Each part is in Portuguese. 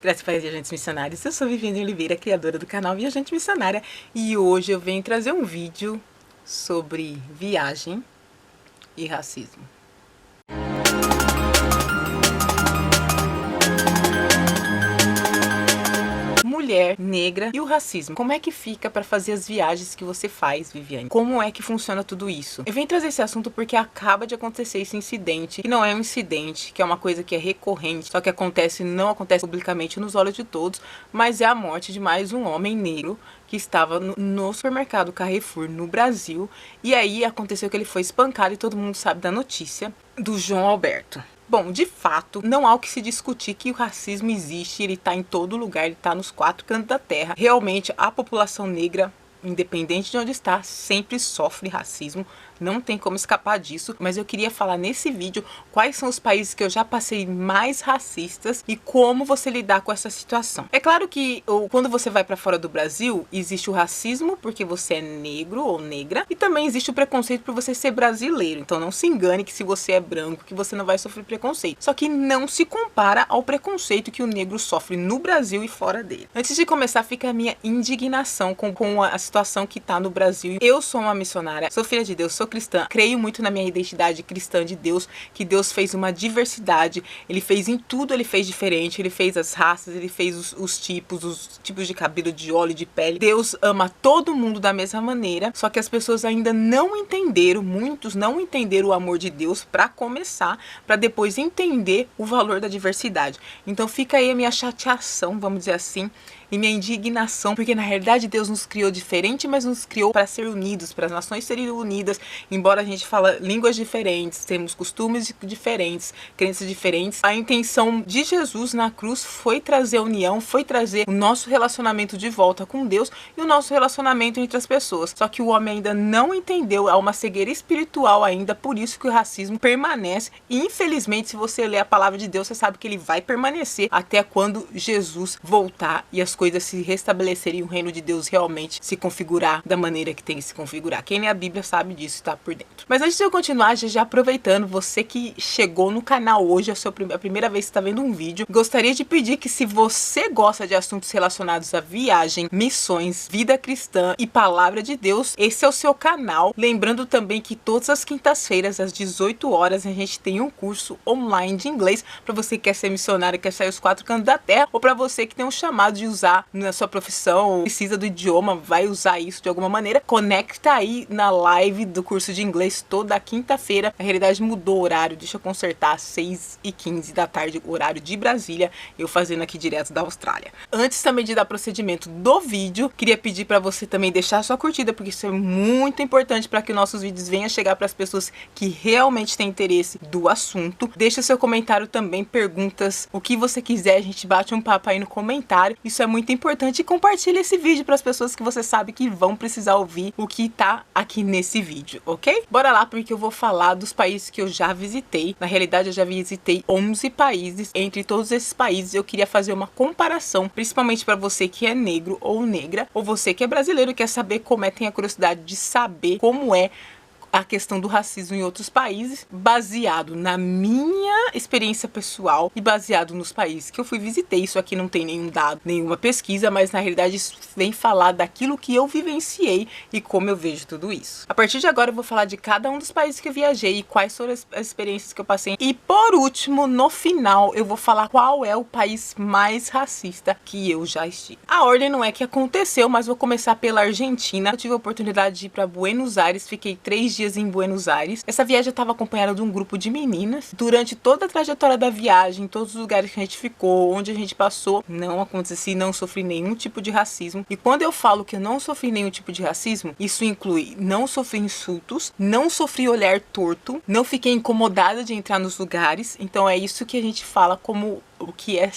Graças a Deus, viajantes missionários, eu sou Viviane Oliveira, criadora do canal Viajante Missionária, e hoje eu venho trazer um vídeo sobre viagem e racismo. Mulher, negra e o racismo. Como é que fica para fazer as viagens que você faz, Viviane? Como é que funciona tudo isso? Eu venho trazer esse assunto porque acaba de acontecer esse incidente, que não é um incidente, que é uma coisa que é recorrente, só que não acontece publicamente nos olhos de todos, mas é a morte de mais um homem negro que estava no supermercado Carrefour no Brasil, e aí aconteceu que ele foi espancado e todo mundo sabe da notícia do João Alberto. Bom, de fato, não há o que se discutir que o racismo existe, ele está em todo lugar, ele está nos 4 cantos da terra. Realmente, a população negra, independente de onde está, sempre sofre racismo, não tem como escapar disso, mas eu queria falar nesse vídeo quais são os países que eu já passei mais racistas e como você lidar com essa situação. É claro que quando você vai para fora do Brasil, existe o racismo porque você é negro ou negra, e também existe o preconceito por você ser brasileiro, então não se engane que se você é branco que você não vai sofrer preconceito, só que não se compara ao preconceito que o negro sofre no Brasil e fora dele. Antes de começar, fica a minha indignação com a situação que está no Brasil. Eu sou uma missionária, sou filha de Deus, sou cristã, creio muito na minha identidade cristã de Deus, que Deus fez uma diversidade, ele fez em tudo, ele fez diferente, ele fez as raças, ele fez os tipos de cabelo, de óleo, de pele. Deus ama todo mundo da mesma maneira, só que as pessoas ainda não entenderam, muitos não entenderam o amor de Deus para começar, para depois entender o valor da diversidade. Então fica aí a minha chateação, vamos dizer assim, e minha indignação, porque na realidade Deus nos criou diferente, mas nos criou para ser unidos, para as nações serem unidas, embora a gente fale línguas diferentes, temos costumes diferentes, crenças diferentes. A intenção de Jesus na cruz foi trazer união, foi trazer o nosso relacionamento de volta com Deus e o nosso relacionamento entre as pessoas. Só que o homem ainda não entendeu, há uma cegueira espiritual ainda, por isso que o racismo permanece. E infelizmente, se você ler a palavra de Deus, você sabe que ele vai permanecer até quando Jesus voltar e as coisas se restabelecerem e o reino de Deus realmente se configurar da maneira que tem que se configurar. Quem lê a Bíblia sabe disso, está por dentro. Mas antes de eu continuar, já aproveitando, você que chegou no canal hoje, a primeira vez que está vendo um vídeo, gostaria de pedir que, se você gosta de assuntos relacionados a viagem, missões, vida cristã e palavra de Deus, esse é o seu canal. Lembrando também que todas as quintas-feiras, às 18 horas, a gente tem um curso online de inglês para você que quer ser missionário, quer sair os 4 cantos da terra, ou para você que tem um chamado de usar na sua profissão, precisa do idioma, vai usar isso de alguma maneira. Conecta aí na live do curso de inglês toda quinta-feira. Na realidade mudou o horário, deixa eu consertar, 6h15 da tarde, horário de Brasília, eu fazendo aqui direto da Austrália. Antes também de dar procedimento do vídeo, queria pedir para você também deixar a sua curtida, porque isso é muito importante para que nossos vídeos venham chegar para as pessoas que realmente têm interesse do assunto. Deixa seu comentário também, perguntas, o que você quiser, a gente bate um papo aí no comentário. Isso é muito importante, e compartilhe esse vídeo para as pessoas que você sabe que vão precisar ouvir o que tá aqui nesse vídeo, ok? Bora lá, porque eu vou falar dos países que eu já visitei. Na realidade, eu já visitei 11 países. Entre todos esses países, eu queria fazer uma comparação, principalmente para você que é negro ou negra, ou você que é brasileiro e quer saber como é, tem a curiosidade de saber como é a questão do racismo em outros países, baseado na minha experiência pessoal e baseado nos países que eu visitei. Isso aqui não tem nenhum dado, nenhuma pesquisa, mas na realidade isso vem falar daquilo que eu vivenciei e como eu vejo tudo isso. A partir de agora eu vou falar de cada um dos países que eu viajei e quais foram as experiências que eu passei. E por último, no final, eu vou falar qual é o país mais racista que eu já estive. A ordem não é que aconteceu, mas vou começar pela Argentina. Eu tive a oportunidade de ir para Buenos Aires, fiquei 3 dias em Buenos Aires. Essa viagem eu estava acompanhada de um grupo de meninas. Durante toda a trajetória da viagem, todos os lugares que a gente ficou, onde a gente passou, não aconteceu, não sofri nenhum tipo de racismo. E quando eu falo que eu não sofri nenhum tipo de racismo, isso inclui não sofri insultos, não sofri olhar torto, não fiquei incomodada de entrar nos lugares. Então é isso que a gente fala como o que é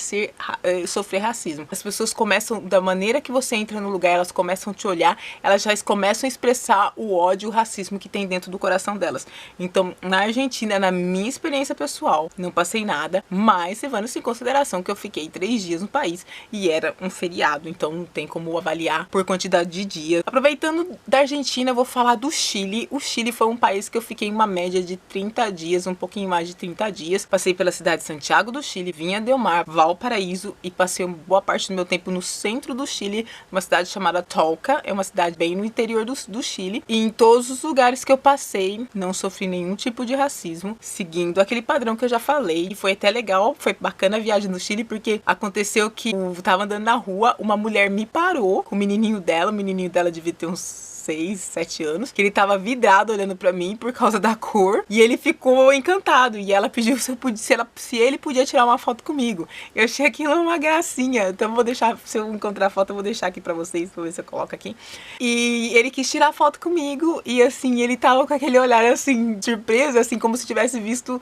sofrer racismo. As pessoas começam, da maneira que você entra no lugar, elas começam a te olhar, elas já começam a expressar o ódio, o racismo que tem dentro do coração delas. Então, na Argentina, na minha experiência pessoal, não passei nada, mas levando-se em consideração que eu fiquei 3 dias no país e era um feriado, então não tem como avaliar por quantidade de dias. Aproveitando da Argentina, eu vou falar do Chile. O Chile foi um país que eu fiquei em uma média de 30 dias, um pouquinho mais de 30 dias. Passei pela cidade de Santiago do Chile, vinha de del Mar, Valparaíso, e passei boa parte do meu tempo no centro do Chile, uma cidade chamada Talca, é uma cidade bem no interior do Chile, e em todos os lugares que eu passei, não sofri nenhum tipo de racismo, seguindo aquele padrão que eu já falei, e foi até legal, foi bacana a viagem no Chile, porque aconteceu que eu tava andando na rua, uma mulher me parou com o menininho dela devia ter uns 6, 7 anos, que ele tava vidrado olhando pra mim por causa da cor, e ele ficou encantado, e ela pediu se ele podia tirar uma foto comigo. Eu achei aquilo uma gracinha, então eu vou deixar, se eu encontrar a foto, eu vou deixar aqui pra vocês, pra ver se eu coloco aqui. E ele quis tirar foto comigo, e assim, ele tava com aquele olhar assim, surpreso, assim, como se tivesse visto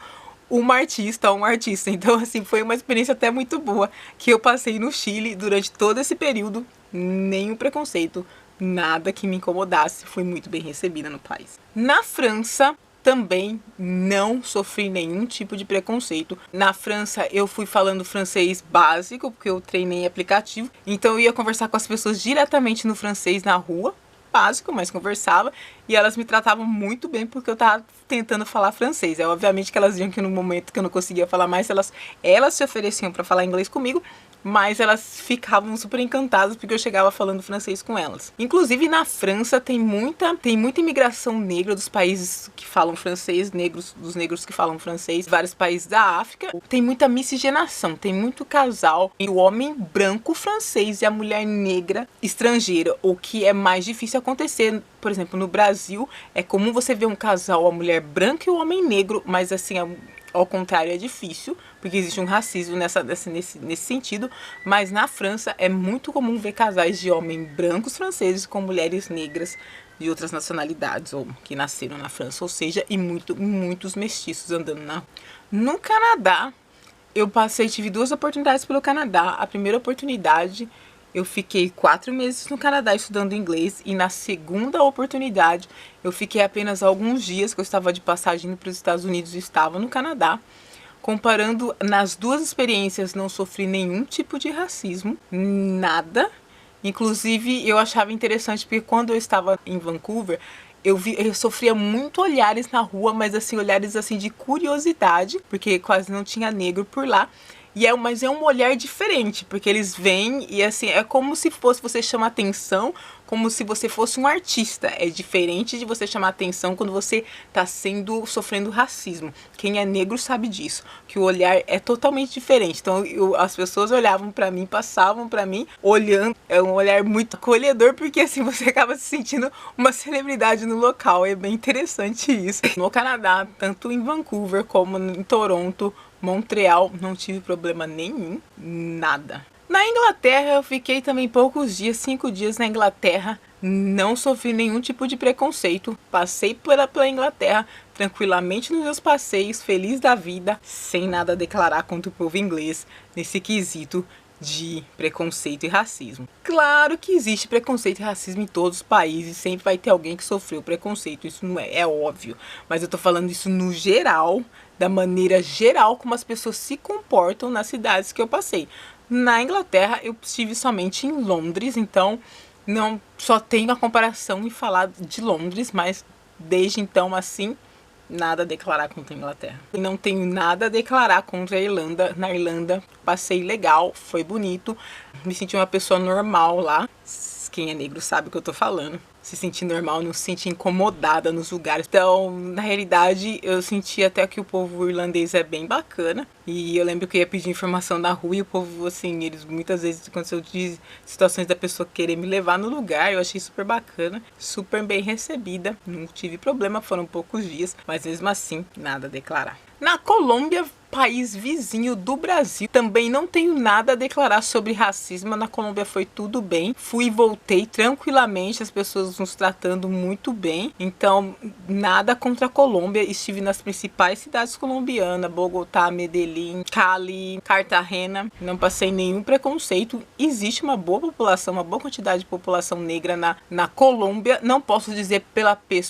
um artista. Então, assim, foi uma experiência até muito boa que eu passei no Chile durante todo esse período. Nenhum preconceito, nada que me incomodasse. Fui muito bem recebida no país. Na França, também não sofri nenhum tipo de preconceito. Na França, eu fui falando francês básico, porque eu treinei em aplicativo. Então, eu ia conversar com as pessoas diretamente no francês na rua. Básico, mas conversava, e elas me tratavam muito bem porque eu tava tentando falar francês. É obviamente que elas viam que no momento que eu não conseguia falar mais, elas se ofereciam para falar inglês comigo, mas elas ficavam super encantadas porque eu chegava falando francês com elas. Inclusive na França tem muita imigração negra dos países que falam francês, dos negros que falam francês, vários países da África. Tem muita miscigenação, tem muito casal, e o homem branco francês e a mulher negra estrangeira, o que é mais difícil acontecer. Por exemplo, no Brasil é comum você ver um casal, a mulher branca e o homem negro, mas assim, ao contrário, é difícil, porque existe um racismo nesse sentido, mas na França é muito comum ver casais de homens brancos franceses com mulheres negras de outras nacionalidades, ou que nasceram na França, ou seja, e muitos mestiços andando na rua. No Canadá, tive 2 oportunidades pelo Canadá. A primeira oportunidade, eu fiquei 4 meses no Canadá estudando inglês, e na segunda oportunidade eu fiquei apenas alguns dias, que eu estava de passagem para os Estados Unidos e estava no Canadá. Comparando, nas 2 experiências não sofri nenhum tipo de racismo, nada. Inclusive eu achava interessante porque quando eu estava em Vancouver, eu sofria muito olhares na rua, mas assim, olhares assim de curiosidade, porque quase não tinha negro por lá. Mas é um olhar diferente, porque eles vêm e assim, é como se você chama atenção, como se você fosse um artista. É diferente de você chamar atenção quando você está sofrendo racismo. Quem é negro sabe disso, que o olhar é totalmente diferente. Então as pessoas olhavam para mim, passavam para mim, olhando. É um olhar muito acolhedor, porque assim você acaba se sentindo uma celebridade no local. É bem interessante isso. No Canadá, tanto em Vancouver como em Toronto, Montreal, não tive problema nenhum, nada. Na Inglaterra, eu fiquei também poucos dias, 5 dias na Inglaterra, não sofri nenhum tipo de preconceito. Passei pela Inglaterra tranquilamente nos meus passeios, feliz da vida, sem nada a declarar contra o povo inglês nesse quesito de preconceito e racismo. Claro que existe preconceito e racismo em todos os países, sempre vai ter alguém que sofreu preconceito, isso não é óbvio, mas eu tô falando isso no geral, da maneira geral como as pessoas se comportam nas cidades que eu passei. Na Inglaterra eu estive somente em Londres, então não só tenho a comparação e falar de Londres, mas desde então assim, nada a declarar contra a Inglaterra. E não tenho nada a declarar contra a Irlanda. Na Irlanda, passei legal, foi bonito. Me senti uma pessoa normal lá. Quem é negro sabe o que eu tô falando. Se sentir normal, não se sentir incomodada nos lugares. Então, na realidade, eu senti até que o povo irlandês é bem bacana. E eu lembro que eu ia pedir informação na rua e o povo, assim, eles muitas vezes aconteceu de situações da pessoa querer me levar no lugar. Eu achei super bacana, super bem recebida. Não tive problema, foram poucos dias, mas mesmo assim, nada a declarar. Na Colômbia, país vizinho do Brasil, também não tenho nada a declarar sobre racismo. Na Colômbia foi tudo bem. Fui e voltei tranquilamente, as pessoas nos tratando muito bem. Então, nada contra a Colômbia. Estive nas principais cidades colombianas, Bogotá, Medellín, Cali, Cartagena. Não passei nenhum preconceito. Existe uma boa população, uma boa quantidade de população negra na Colômbia. Não posso dizer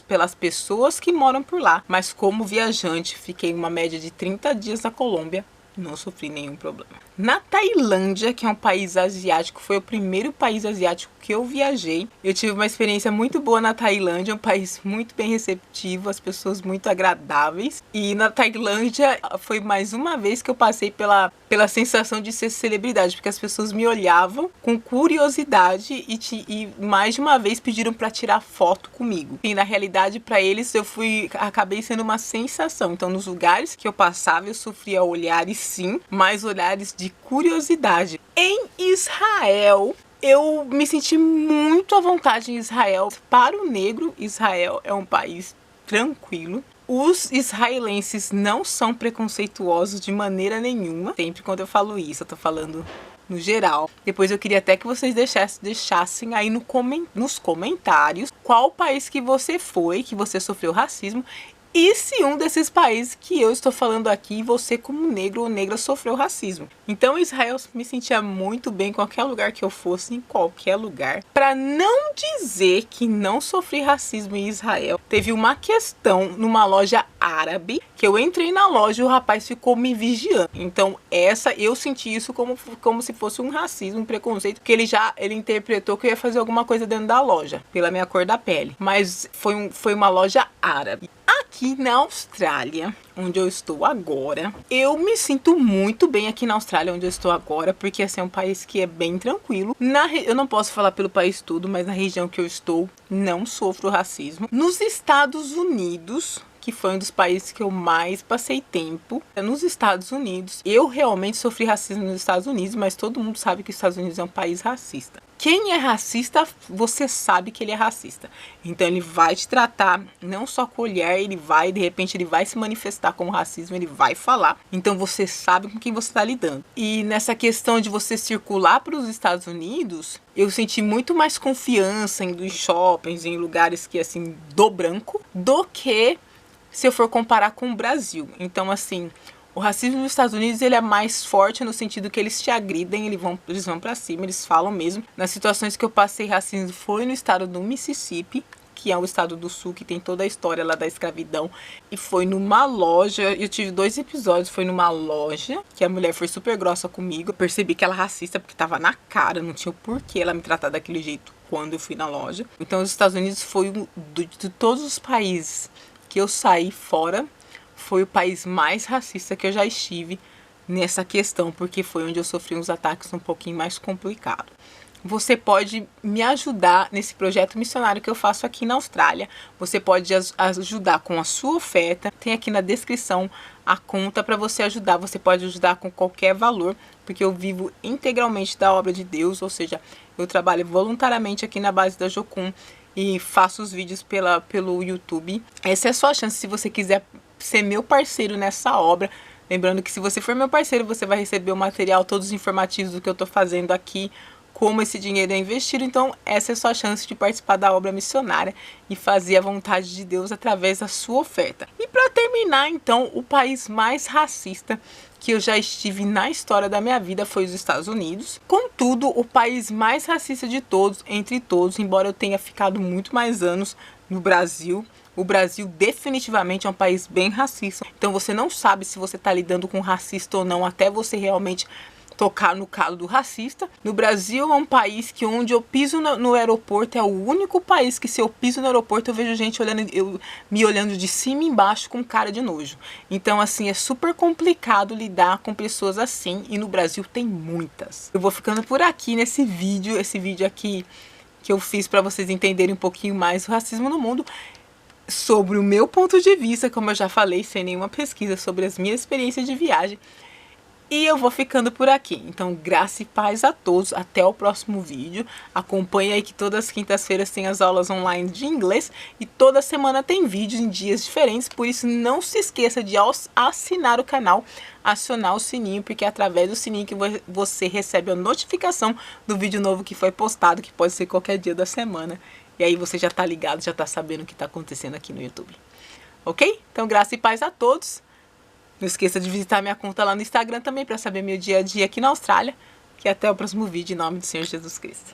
pelas pessoas que moram por lá, mas como viajante, fiquei uma média de 30 dias na Colômbia, não sofri nenhum problema. Na Tailândia, que é um país asiático, foi o primeiro país asiático que eu viajei. Eu tive uma experiência muito boa na Tailândia, um país muito bem receptivo, as pessoas muito agradáveis. E na Tailândia foi mais uma vez que eu passei pela sensação de ser celebridade, porque as pessoas me olhavam com curiosidade e mais de uma vez pediram para tirar foto comigo. E na realidade, para eles, acabei sendo uma sensação. Então, nos lugares que eu passava, eu sofria olhares sim, mas olhares de curiosidade. Em Israel, eu me senti muito à vontade em Israel. Para o negro, Israel é um país tranquilo. Os israelenses não são preconceituosos de maneira nenhuma. Sempre quando eu falo isso, eu tô falando no geral. Depois eu queria até que vocês deixassem aí nos comentários qual país que você foi, que você sofreu racismo. E se um desses países que eu estou falando aqui, você como negro ou negra sofreu racismo. Então Israel me sentia muito bem em qualquer lugar que eu fosse, em qualquer lugar. Para não dizer que não sofri racismo em Israel, teve uma questão numa loja árabe, que eu entrei na loja e o rapaz ficou me vigiando. Então eu senti isso como se fosse um racismo, um preconceito, porque ele interpretou que eu ia fazer alguma coisa dentro da loja, pela minha cor da pele. Mas foi uma loja árabe. Aqui na Austrália, onde eu estou agora, eu me sinto muito bem aqui na Austrália, onde eu estou agora, porque esse é um país que é bem tranquilo. Eu não posso falar pelo país todo, mas na região que eu estou, não sofro racismo. Nos Estados Unidos, que foi um dos países que eu mais passei tempo, nos Estados Unidos, eu realmente sofri racismo nos Estados Unidos, mas todo mundo sabe que os Estados Unidos é um país racista. Quem é racista, você sabe que ele é racista. Então ele vai te tratar não só com o olhar, de repente ele vai se manifestar como racismo, ele vai falar. Então você sabe com quem você está lidando. E nessa questão de você circular para os Estados Unidos, eu senti muito mais confiança em shoppings, em lugares que assim, do branco, do que se eu for comparar com o Brasil. Então assim, o racismo nos Estados Unidos ele é mais forte no sentido que eles te agridem, eles vão pra cima, eles falam mesmo. Nas situações que eu passei racismo foi no estado do Mississippi, que é o estado do sul, que tem toda a história lá da escravidão. E foi numa loja, eu tive 2 episódios, foi numa loja, que a mulher foi super grossa comigo. Eu percebi que ela é racista, porque tava na cara, não tinha o porquê ela me tratar daquele jeito quando eu fui na loja. Então os Estados Unidos foi de todos os países que eu saí fora, foi o país mais racista que eu já estive nessa questão, porque foi onde eu sofri uns ataques um pouquinho mais complicados. Você pode me ajudar nesse projeto missionário que eu faço aqui na Austrália. Você pode ajudar com a sua oferta. Tem aqui na descrição a conta para você ajudar. Você pode ajudar com qualquer valor, porque eu vivo integralmente da obra de Deus, ou seja, eu trabalho voluntariamente aqui na base da Jocum e faço os vídeos pelo YouTube. Essa é a sua chance se você quiser ser meu parceiro nessa obra. Lembrando que se você for meu parceiro, você vai receber o material, todos os informativos do que eu estou fazendo aqui, como esse dinheiro é investido. Então essa é a sua chance de participar da obra missionária e fazer a vontade de Deus através da sua oferta. E para terminar, então, o país mais racista que eu já estive na história da minha vida foi os Estados Unidos. Contudo, o país mais racista de todos, entre todos, embora eu tenha ficado muito mais anos no Brasil, o Brasil definitivamente é um país bem racista. Então você não sabe se você está lidando com racista ou não, até você realmente tocar no calo do racista. No Brasil é um país que onde eu piso no aeroporto, é o único país que se eu piso no aeroporto eu vejo gente me olhando de cima e embaixo com cara de nojo. Então assim, é super complicado lidar com pessoas assim, e no Brasil tem muitas. Eu vou ficando por aqui nesse vídeo, esse vídeo aqui que eu fiz para vocês entenderem um pouquinho mais o racismo no mundo, sobre o meu ponto de vista, como eu já falei, sem nenhuma pesquisa, sobre as minhas experiências de viagem. E eu vou ficando por aqui. Então, graça e paz a todos. Até o próximo vídeo. Acompanhe aí que todas as quintas-feiras tem as aulas online de inglês. E toda semana tem vídeos em dias diferentes. Por isso, não se esqueça de assinar o canal, acionar o sininho, porque é através do sininho que você recebe a notificação do vídeo novo que foi postado, que pode ser qualquer dia da semana. E aí você já tá ligado, já tá sabendo o que tá acontecendo aqui no YouTube. Ok? Então, graça e paz a todos. Não esqueça de visitar minha conta lá no Instagram também para saber meu dia a dia aqui na Austrália. E até o próximo vídeo, em nome do Senhor Jesus Cristo.